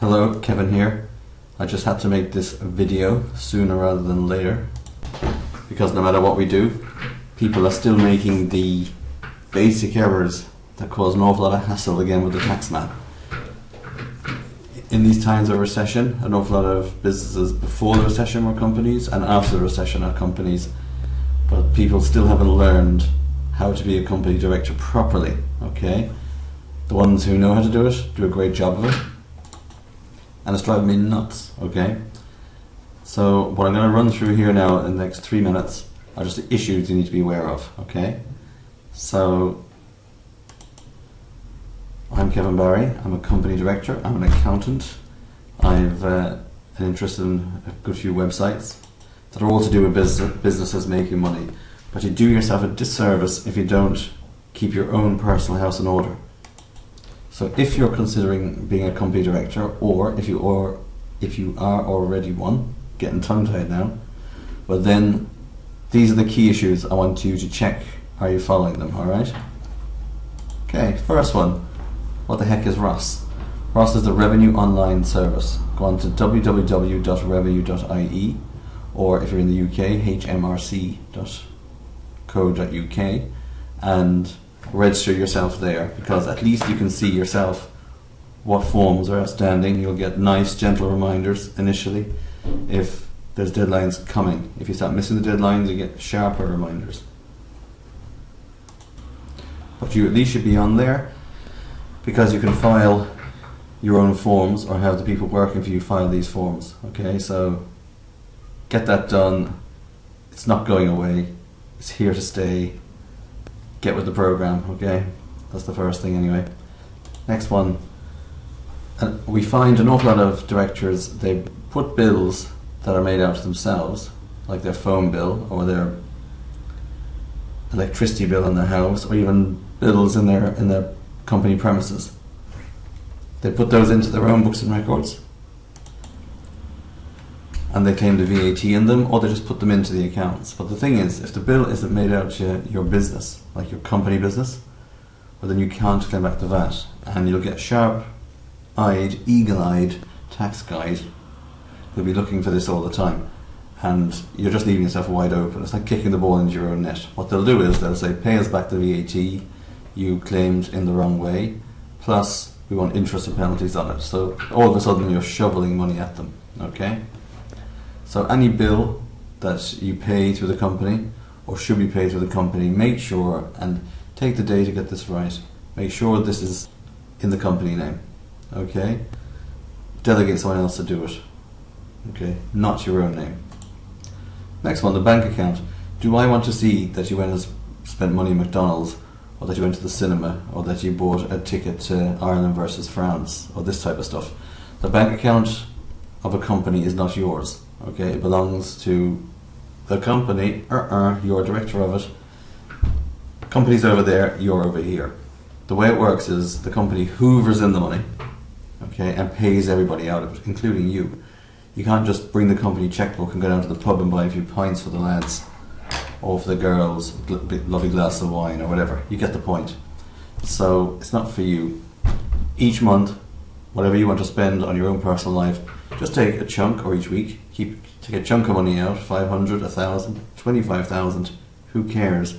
Hello, Kevin here. I just had to make this video sooner rather than later because no matter what we do, people are still making the basic errors that cause an awful lot of hassle again with the tax man. In these times of recession, an awful lot of businesses before the recession were companies and after the recession are companies, but people still haven't learned how to be a company director properly, okay? The ones who know how to do it do a great job of it, and it's driving me nuts, okay? So what I'm going to run through here now in the next 3 minutes are just the issues you need to be aware of, okay? So I'm Kevin Barry, I'm a company director, I'm an accountant, I've an interest in a good few websites that are all to do with businesses making money, but you do yourself a disservice if you don't keep your own personal house in order. So if you're considering being a company director, or if you are already one, getting tongue-tied now, but then these are the key issues I want you to check. Are you following them, alright? Okay, first one. What the heck is ROS? ROS is the Revenue Online Service. Go on to www.revenue.ie, or if you're in the UK, hmrc.co.uk, and register yourself there, because at least you can see yourself what forms are outstanding. You'll get nice gentle reminders initially if there's deadlines coming. If you start missing the deadlines, you get sharper reminders. But you at least should be on there, because you can file your own forms or have the people working for you file these forms. Okay, so get that done. It's not going away. It's here to stay. Get with the program, okay? That's the first thing anyway. Next one. We find an awful lot of directors, they put bills that are made out to themselves, like their phone bill or their electricity bill in their house, or even bills in their company premises. They put those into their own books and records, and they claim the VAT in them, or they just put them into the accounts. But the thing is, if the bill isn't made out to your business, like your company business, well then you can't claim back the VAT, and you'll get sharp-eyed, eagle-eyed tax guide who'll be looking for this all the time, and you're just leaving yourself wide open. It's like kicking the ball into your own net. What they'll do is they'll say, pay us back the VAT you claimed in the wrong way, plus we want interest and penalties on it. So all of a sudden you're shoveling money at them, okay? So any bill that you pay through the company, or should be paid through the company, make sure, and take the day to get this right, make sure this is in the company name, okay? Delegate someone else to do it, okay? Not your own name. Next one, the bank account. Do I want to see that you went and spent money at McDonald's, or that you went to the cinema, or that you bought a ticket to Ireland versus France, or this type of stuff? The bank account of a company is not yours, okay? It belongs to the company, you're a director of it. Company's over there, you're over here. The way it works is the company hoovers in the money, okay, and pays everybody out of it, including you. You can't just bring the company checkbook and go down to the pub and buy a few pints for the lads, or for the girls, lovely glass of wine or whatever. You get the point. So it's not for you. Each month, whatever you want to spend on your own personal life, just take a chunk, or each week, take a chunk of money out, 500, 1,000, 25,000, who cares?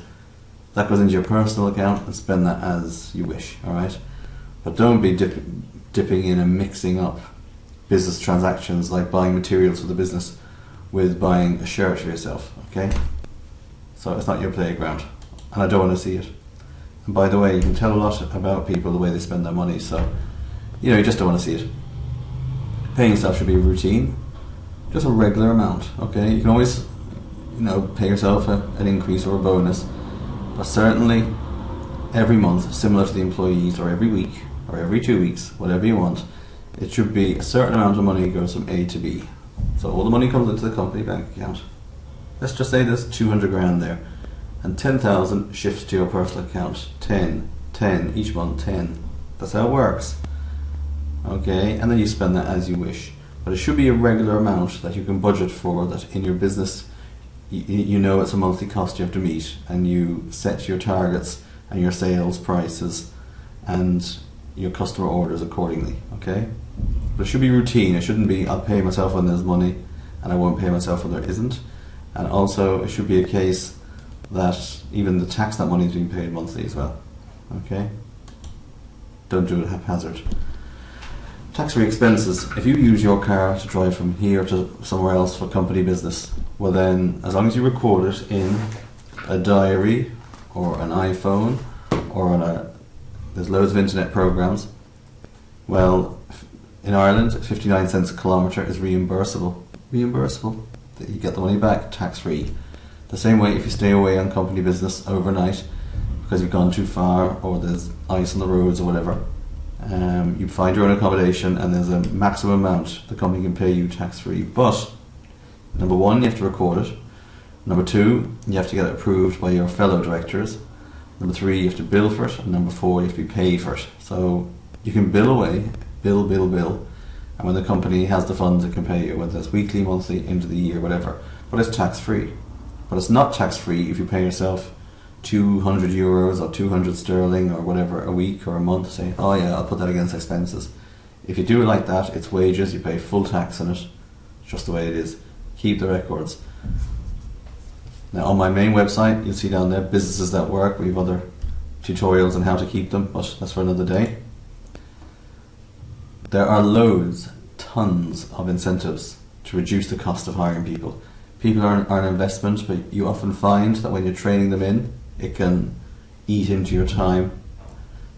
That goes into your personal account, and spend that as you wish, alright? But don't be dipping in and mixing up business transactions, like buying materials for the business with buying a shirt for yourself, okay? So it's not your playground, and I don't want to see it. And by the way, you can tell a lot about people the way they spend their money, so you just don't want to see it. Paying yourself should be a routine, just a regular amount, okay? You can always, pay yourself an increase or a bonus, but certainly every month, similar to the employees, or every week, or every 2 weeks, whatever you want, it should be a certain amount of money goes from A to B. So all the money comes into the company bank account. Let's just say there's 200 grand there, and 10,000 shifts to your personal account. 10, each month 10. That's how it works. Okay, and then you spend that as you wish. But it should be a regular amount that you can budget for, that in your business you know it's a monthly cost you have to meet, and you set your targets and your sales prices and your customer orders accordingly, okay? But it should be routine. It shouldn't be I'll pay myself when there's money and I won't pay myself when there isn't. And also it should be a case that even the tax, that money is being paid monthly as well. Okay? Don't do it haphazard. Tax-free expenses. If you use your car to drive from here to somewhere else for company business, well then, as long as you record it in a diary or an iPhone or on there's loads of internet programs, well, in Ireland, 59 cents a kilometre is reimbursable. Reimbursable. You get the money back, tax-free. The same way if you stay away on company business overnight because you've gone too far or there's ice on the roads or whatever, you find your own accommodation and there's a maximum amount the company can pay you tax-free. But number one, you have to record it. Number two, you have to get it approved by your fellow directors. Number three, you have to bill for it. And number four, you have to be paid for it. So you can bill away, bill, and when the company has the funds it can pay you, whether it's weekly, monthly, end of the year, whatever. But it's tax-free. But it's not tax-free if you pay yourself €200 or 200 sterling or whatever a week or a month, saying, oh yeah, I'll put that against expenses. If you do it like that, it's wages, you pay full tax on it. It's just the way it is. Keep the records. Now on my main website, you'll see down there, businesses that work. We have other tutorials on how to keep them, but that's for another day. There are loads, tons of incentives to reduce the cost of hiring people. People are an investment, but you often find that when you're training them in, it can eat into your time.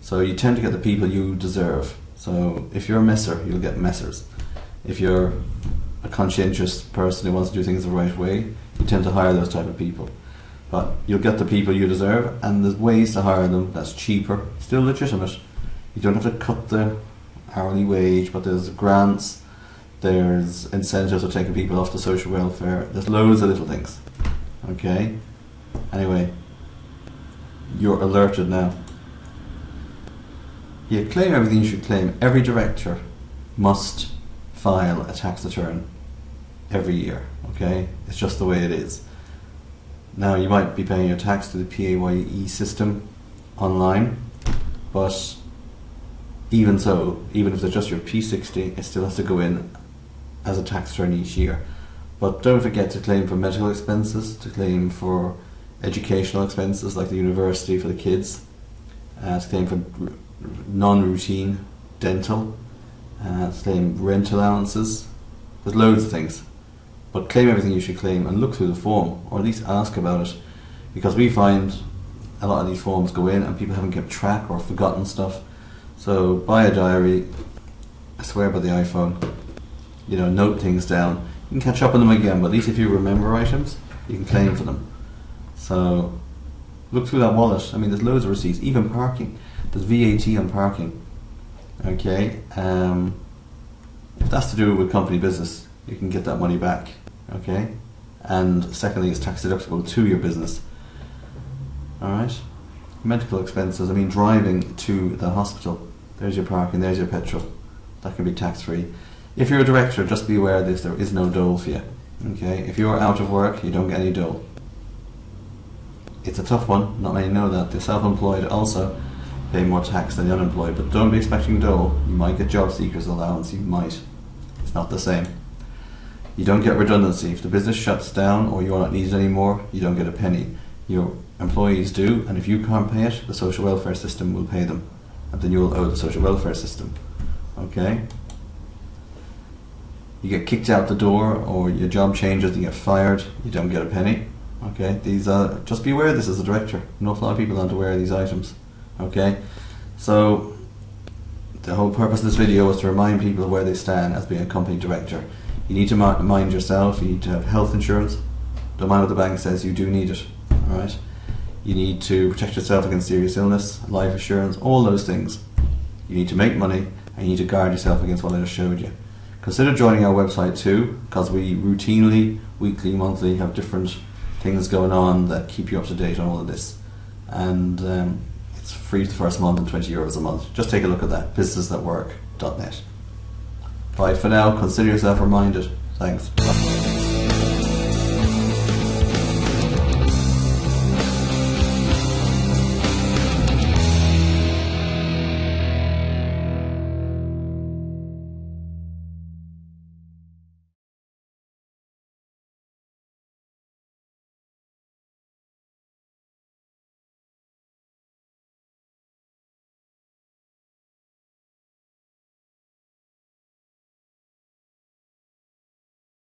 So you tend to get the people you deserve. So if you're a messer, you'll get messers. If you're a conscientious person who wants to do things the right way, you tend to hire those type of people. But you'll get the people you deserve, and there's ways to hire them that's cheaper, still legitimate. You don't have to cut the hourly wage, but there's grants, there's incentives for taking people off the social welfare, there's loads of little things. Okay? Anyway, you're alerted now. You claim everything you should claim. Every director must file a tax return every year. Okay? It's just the way it is. Now you might be paying your tax to the PAYE system online, but even so, even if it's just your P60, it still has to go in as a tax return each year. But don't forget to claim for medical expenses, to claim for educational expenses like the university for the kids, to claim for non-routine dental, to claim rent allowances. There's loads of things. But claim everything you should claim and look through the form, or at least ask about it, because we find a lot of these forms go in and people haven't kept track or forgotten stuff. So buy a diary, I swear by the iPhone, note things down. You can catch up on them again, but at least if you remember items, you can claim for them. So look through that wallet. I mean, there's loads of receipts, even parking. There's VAT on parking. Okay, if that's to do with company business, you can get that money back. Okay, and secondly, it's tax deductible to your business. Alright, medical expenses, I mean driving to the hospital, there's your parking, there's your petrol, that can be tax free. If you're a director, just be aware of this, there is no dole for you. Okay, if you're out of work, you don't get any dole. It's a tough one, not many know that. The self-employed also pay more tax than the unemployed, but don't be expecting dole. You might get job seekers allowance, you might. It's not the same. You don't get redundancy. If the business shuts down or you're not needed anymore, you don't get a penny. Your employees do, and if you can't pay it, the social welfare system will pay them, and then you'll owe the social welfare system. Okay? You get kicked out the door, or your job changes and you get fired, you don't get a penny. Okay? These are, just be aware of this as a director. An awful lot of people aren't aware of these items. Okay? So the whole purpose of this video was to remind people of where they stand as being a company director. You need to mind yourself, you need to have health insurance. Don't mind what the bank says, you do need it. Alright? You need to protect yourself against serious illness, life assurance, all those things. You need to make money, and you need to guard yourself against what I just showed you. Consider joining our website too, because we routinely, weekly, monthly, have different things going on that keep you up to date on all of this. And it's free for the first month and €20 a month. Just take a look at that, businessthatwork.net. Bye for now, consider yourself reminded. Thanks. Bye.